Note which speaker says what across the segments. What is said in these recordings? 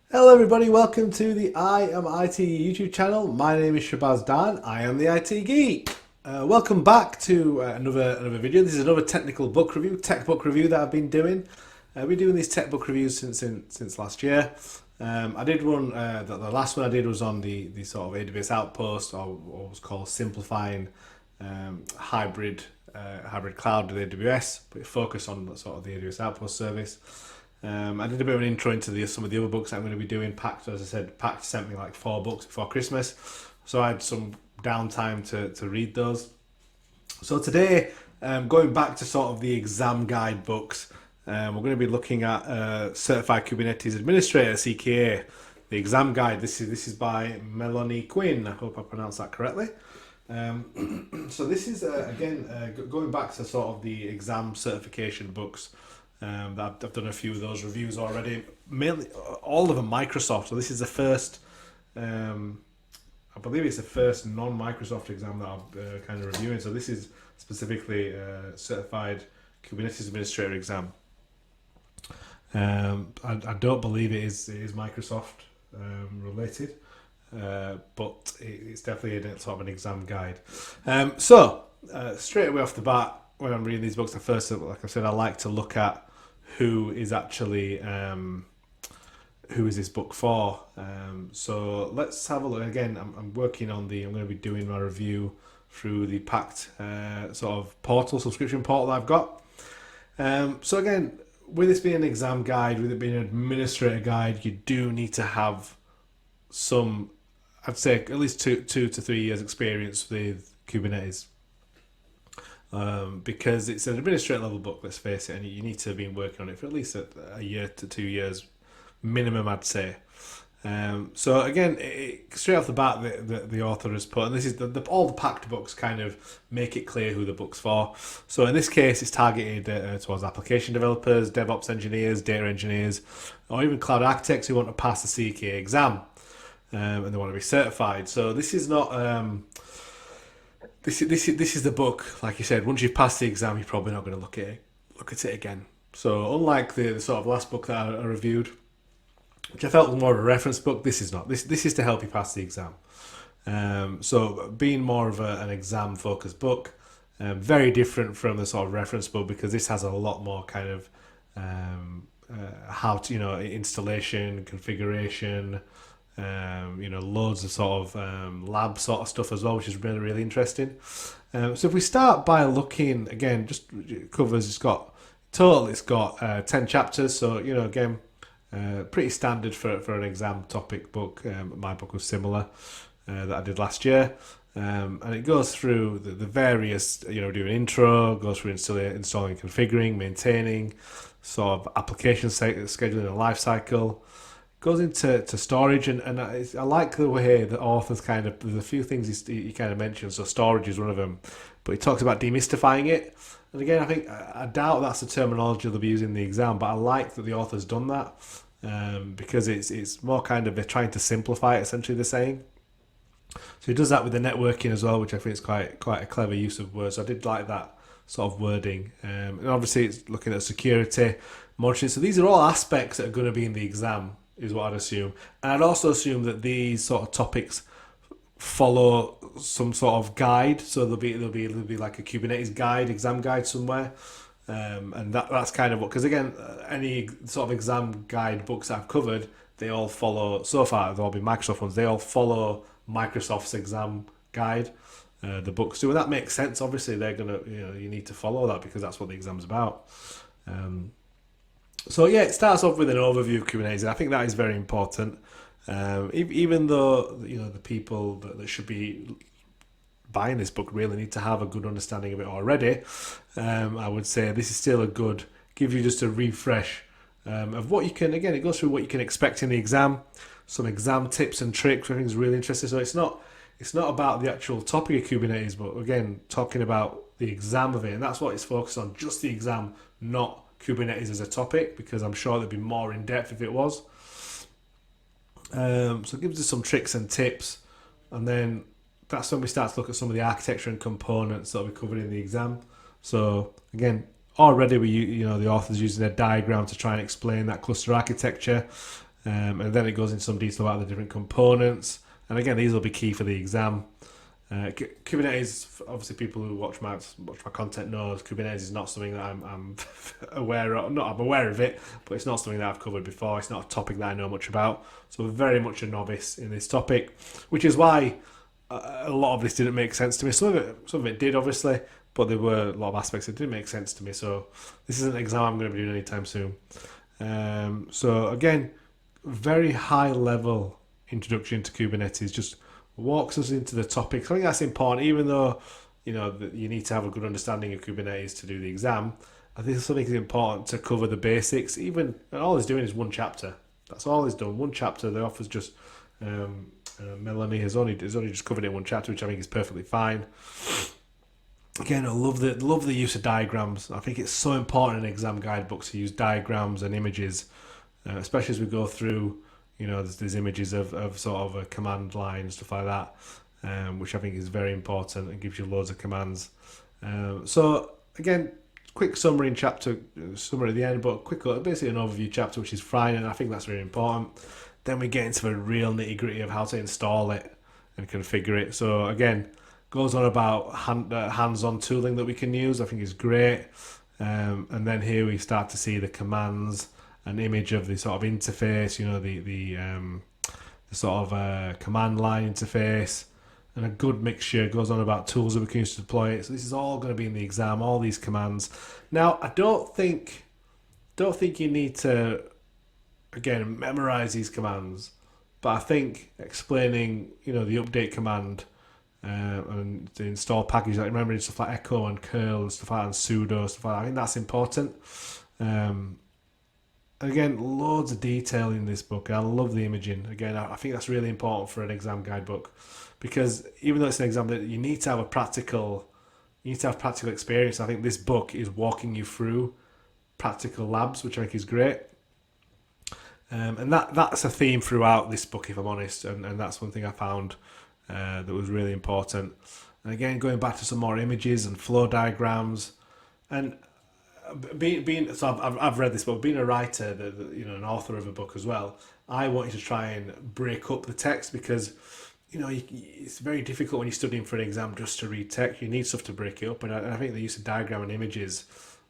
Speaker 1: Hello everybody, welcome to the I Am IT YouTube channel. My name is Shabazz Dan, I am the IT Geek. Welcome back to another video. This is another technical book review, tech book review that I've been doing. I've been doing these tech book reviews since last year. I did one, the last one I did was on the sort of AWS Outpost, or what was called simplifying hybrid cloud with AWS, but focus on sort of the AWS Outpost service. I did a bit of an intro into some of the other books I'm going to be doing. Packt, as I said, Packt sent me like 4 books before Christmas, so I had some downtime to read those. So today, going back to sort of the exam guide books, we're going to be looking at Certified Kubernetes Administrator (CKA), the exam guide. This is by Melony Qin. I hope I pronounced that correctly. So this is going back to sort of the exam certification books. I've done a few of those reviews already. Mainly, all of them Microsoft. So this is the first, I believe it's the first non-Microsoft exam that I'm kind of reviewing. So this is specifically Certified Kubernetes Administrator exam. I don't believe it is Microsoft related, but it's definitely sort of an exam guide. Straight away off the bat, when I'm reading these books, like I said, I like to look at who is actually who is this book for. So let's have a look. Again, I'm working on I'm going to be doing my review through the Packt sort of portal, subscription portal that I've got. So again, with this being an exam guide, with it being an administrator guide, you do need to have some, I'd say at least 2 to 3 years experience with Kubernetes. Because it's an administrator level book, let's face it, and you need to have been working on it for at least a year to 2 years minimum, I'd say. So again, straight off the bat, the author has put, and this is all the Packt books kind of make it clear who the book's for. So in this case, it's targeted towards application developers, DevOps engineers, data engineers, or even cloud architects who want to pass the CKA exam, and they want to be certified. So this is not. This is the book, like you said. Once you've passed the exam, you're probably not going to look at it again. So unlike the sort of last book that I reviewed, which I felt was more of a reference book, this is not. This is to help you pass the exam. So being more of an exam focused book, very different from the sort of reference book, because this has a lot more kind of how to, installation, configuration. Loads of sort of lab sort of stuff as well, which is really interesting. So if we start by looking again, just covers, it's got 10 chapters. So again, pretty standard for an exam topic book. My book was similar that I did last year, and it goes through the various, doing intro, goes through installing, configuring, maintaining, sort of application scheduling and life cycle. Goes into storage, and I like the way the author's there's a few things he kind of mentions. So storage is one of them, but he talks about demystifying it. And again, I doubt that's the terminology they'll be using in the exam, but I like that the author's done that, because it's more kind of, they're trying to simplify it, essentially they're saying. So he does that with the networking as well, which I think is quite a clever use of words. So I did like that sort of wording, and obviously it's looking at security, monitoring. So these are all aspects that are going to be in the exam, is what I'd assume. And I'd also assume that these sort of topics follow some sort of guide. So there'll be like a Kubernetes guide, exam guide somewhere. And that's kind of what, because again, any sort of exam guide books I've covered, they all follow, so far they'll all be Microsoft ones, they all follow Microsoft's exam guide. The books do, and that makes sense. Obviously they're gonna, you need to follow that because that's what the exam's about. So yeah, it starts off with an overview of Kubernetes, and I think that is very important. Even though the people that should be buying this book really need to have a good understanding of it already, I would say this is still give you just a refresh of what you can. Again, it goes through what you can expect in the exam, some exam tips and tricks, which I think is really interesting. So it's not about the actual topic of Kubernetes, but again, talking about the exam of it, and that's what it's focused on, just the exam, not Kubernetes as a topic, because I'm sure there'd be more in depth if it was. So it gives us some tricks and tips, and then that's when we start to look at some of the architecture and components that we covered in the exam. So again, already the author's using a diagram to try and explain that cluster architecture. and then it goes into some detail about the different components. And again, these will be key for the exam. Kubernetes, obviously, people who watch my content knows Kubernetes is not something that I'm aware of. Not I'm aware of it, but it's not something that I've covered before. It's not a topic that I know much about. So I'm very much a novice in this topic, which is why a lot of this didn't make sense to me. Some of it did, obviously, but there were a lot of aspects that didn't make sense to me. So this isn't an exam I'm going to be doing anytime soon. So again, very high level introduction to Kubernetes, just walks us into the topic. I think that's important, even though you need to have a good understanding of Kubernetes to do the exam. I think something is important to cover the basics. And all he's doing is one chapter. That's all he's done. One chapter. The author's just Melony has only just covered it in one chapter, which I think is perfectly fine. Again, I love the use of diagrams. I think it's so important in exam guidebooks to use diagrams and images, especially as we go through. There's images of sort of a command line and stuff like that, which I think is very important and gives you loads of commands. So again, quick summary summary at the end, but basically an overview chapter, which is fine, and I think that's really important. Then we get into the real nitty gritty of how to install it and configure it. So again, goes on about hands-on tooling that we can use. I think is great. And then here we start to see the commands, an image of the sort of interface, the sort of command line interface, and a good mixture. Goes on about tools that we can use to deploy it. So this is all going to be in the exam, all these commands. Now, I don't think you need to, again, memorize these commands, but I think explaining, the update command and the install package, like remembering stuff like echo and curl and stuff like that, and sudo, stuff like that, I think that's important. Again, loads of detail in this book. I love the imaging. Again, I think that's really important for an exam guidebook, because even though it's an exam, that you need to have practical experience. I think this book is walking you through practical labs, which I think is great. And that's a theme throughout this book, if I'm honest, and that's one thing I found that was really important. And again, going back to some more images and flow diagrams, and so I've read this book. Being a writer, an author of a book as well, I wanted to try and break up the text, because it's very difficult when you're studying for an exam just to read text. You need stuff to break it up, and I think the use of diagram and images,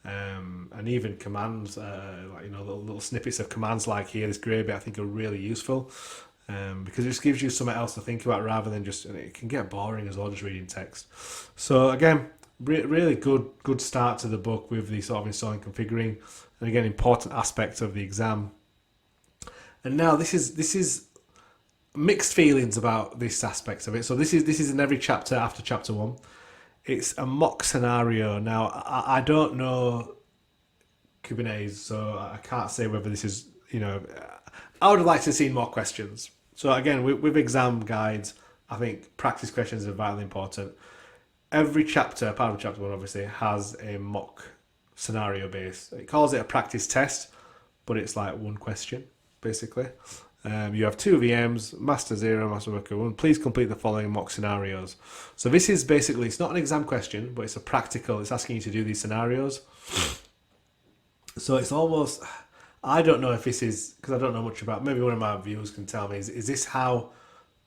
Speaker 1: and even commands, little snippets of commands like here, this grey bit, I think are really useful, because it just gives you something else to think about rather than just, it can get boring as well just reading text. So again, really good start to the book with the sort of installing, configuring, and again, important aspects of the exam. And now this is mixed feelings about this aspect of it. So this is in every chapter after chapter 1. It's a mock scenario. Now I don't know Kubernetes, so I can't say whether this is, I would have liked to have seen more questions. So again, with exam guides, I think practice questions are vitally important. Every chapter, apart from chapter 1 obviously, has a mock scenario base. It calls it a practice test, but it's like one question, basically. You have 2 VMs, master 0, master worker 1. Please complete the following mock scenarios. So this is basically, it's not an exam question, but it's it's asking you to do these scenarios. So it's almost, I don't know if this is, because I don't know much about, maybe one of my viewers can tell me, is this how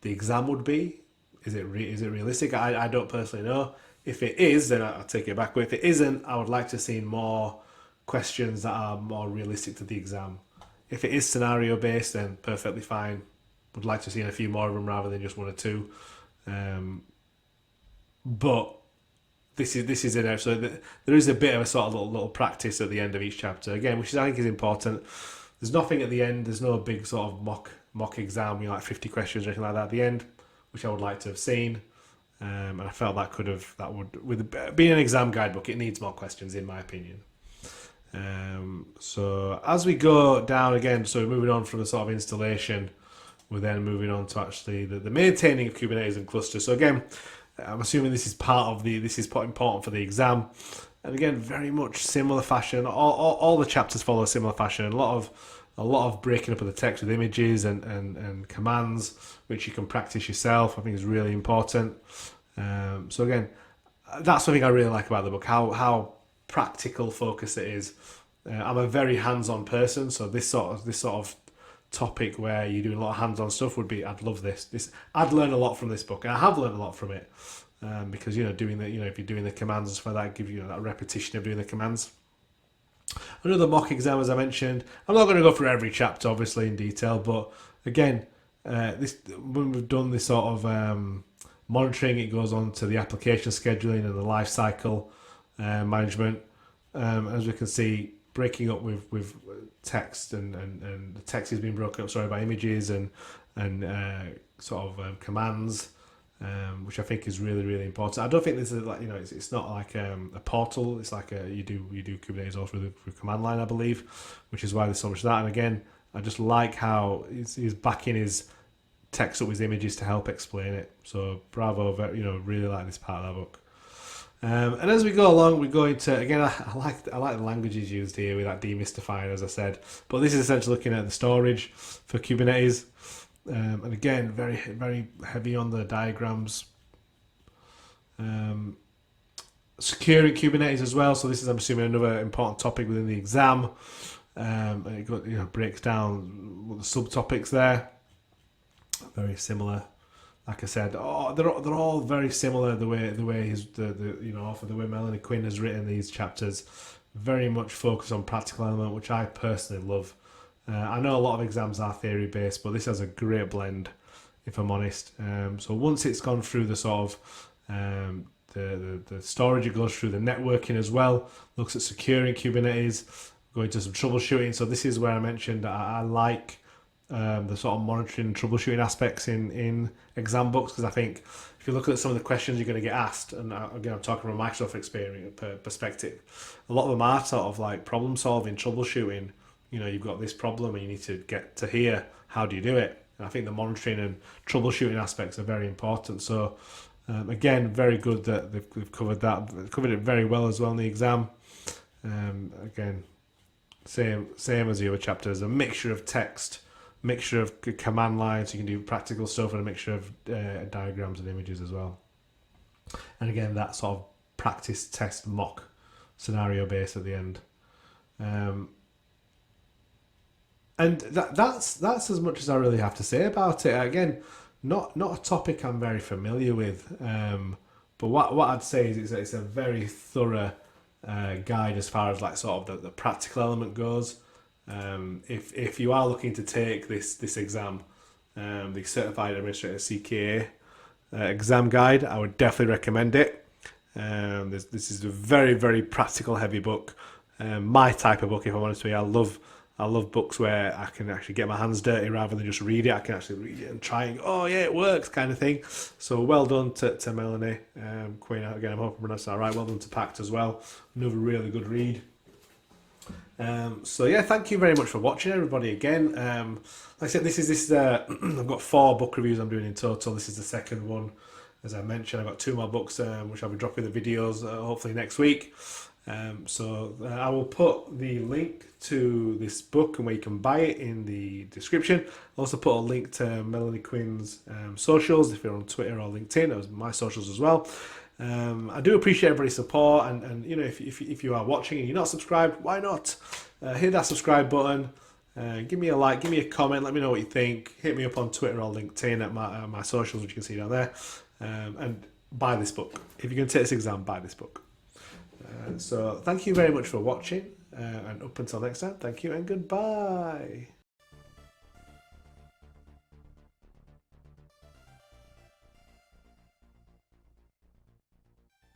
Speaker 1: the exam would be? Is it realistic? I don't personally know. If it is, then I'll take it back. But if it isn't, I would like to see more questions that are more realistic to the exam. If it is scenario based, then perfectly fine. Would like to see a few more of them rather than just 1 or 2. But this is in there, so there is a bit of a sort of little practice at the end of each chapter again, which I think is important. There's nothing at the end. There's no big sort of mock exam, like 50 questions or anything like that at the end, which I would like to have seen. And I felt with being an exam guidebook, it needs more questions in my opinion. So as we go down again, so moving on from the sort of installation, we're then moving on to actually the maintaining of Kubernetes and clusters. So again, I'm assuming this is important for the exam. And again, very much similar fashion. All the chapters follow a similar fashion. A lot of breaking up of the text with images and commands, which you can practice yourself. I think is really important. So again, that's something I really like about the book, how practical focus it is. I'm a very hands-on person, so this sort of topic where you're doing a lot of hands-on stuff would be, I'd love this. I'd learn a lot from this book, and I have learned a lot from it, because doing the if you're doing the commands and stuff like that, give you that repetition of doing the commands. Another mock exam, as I mentioned. I'm not going to go through every chapter, obviously, in detail, but again, this when we've done this sort of monitoring, it goes on to the application scheduling and the life cycle management. As we can see, breaking up with text and the text is being broken up, by images and commands, which I think is really, really important. I don't think this is it's not like a portal. It's like you do Kubernetes all through command line, I believe, which is why there's so much of that. And again, I just like how he's backing his text up with images to help explain it. So bravo, really like this part of the book. And as we go along, we go into, again, I like the languages used here with that demystifying, as I said. But this is essentially looking at the storage for Kubernetes. And again, very, very heavy on the diagrams. Securing Kubernetes as well. So this is, I'm assuming, another important topic within the exam. And it breaks down the subtopics there. Very similar. Like I said, they're all very similar. The way author, the way Melony Qin has written these chapters, very much focused on practical element, which I personally love. I know a lot of exams are theory based, but this has a great blend, if I'm honest. So once it's gone through the sort of the storage, it goes through the networking as well. Looks at securing Kubernetes, going to some troubleshooting. So this is where I mentioned I like the sort of monitoring and troubleshooting aspects in exam books, because I think if you look at some of the questions you're going to get asked, and again I'm talking from a Microsoft experience perspective, a lot of them are sort of like problem solving, troubleshooting. You've got this problem and you need to get to here. How do you do it? And I think the monitoring and troubleshooting aspects are very important. So again, very good that they've covered that. They've covered it very well as well in the exam. Again, same as the other chapters. A mixture of text, mixture of command lines, so you can do practical stuff, and a mixture of diagrams and images as well. And again, that sort of practice, test, mock scenario base at the end. And that's as much as I really have to say about it. Again, not a topic I'm very familiar with, but what I'd say is it's a very thorough guide as far as like sort of the practical element goes. If you are looking to take this exam, the Certified Administrator CKA exam guide, I would definitely recommend it. This is a very, very practical heavy book. My type of book, if I'm honest with you. I love books where I can actually get my hands dirty rather than just read it. I can actually read it and try and, oh yeah, it works kind of thing. So well done to Melony Qin. Again, I'm hoping I pronounced that right. Well done to Packt as well. Another really good read. So yeah, thank you very much for watching, everybody. Again, like I said, I've got 4 book reviews I'm doing in total. This is the second one. As I mentioned, I've got 2 more books which I'll be dropping the videos hopefully next week. So I will put the link to this book and where you can buy it in the description. I'll also put a link to Melony Qin's socials if you're on Twitter or LinkedIn. Those are my socials as well. I do appreciate everybody's support, and if you are watching and you're not subscribed, why not hit that subscribe button, give me a like, give me a comment, let me know what you think. Hit me up on Twitter or LinkedIn at my socials, which you can see down there, and buy this book. If you're going to take this exam, buy this book. So thank you very much for watching, and up until next time, thank you and goodbye.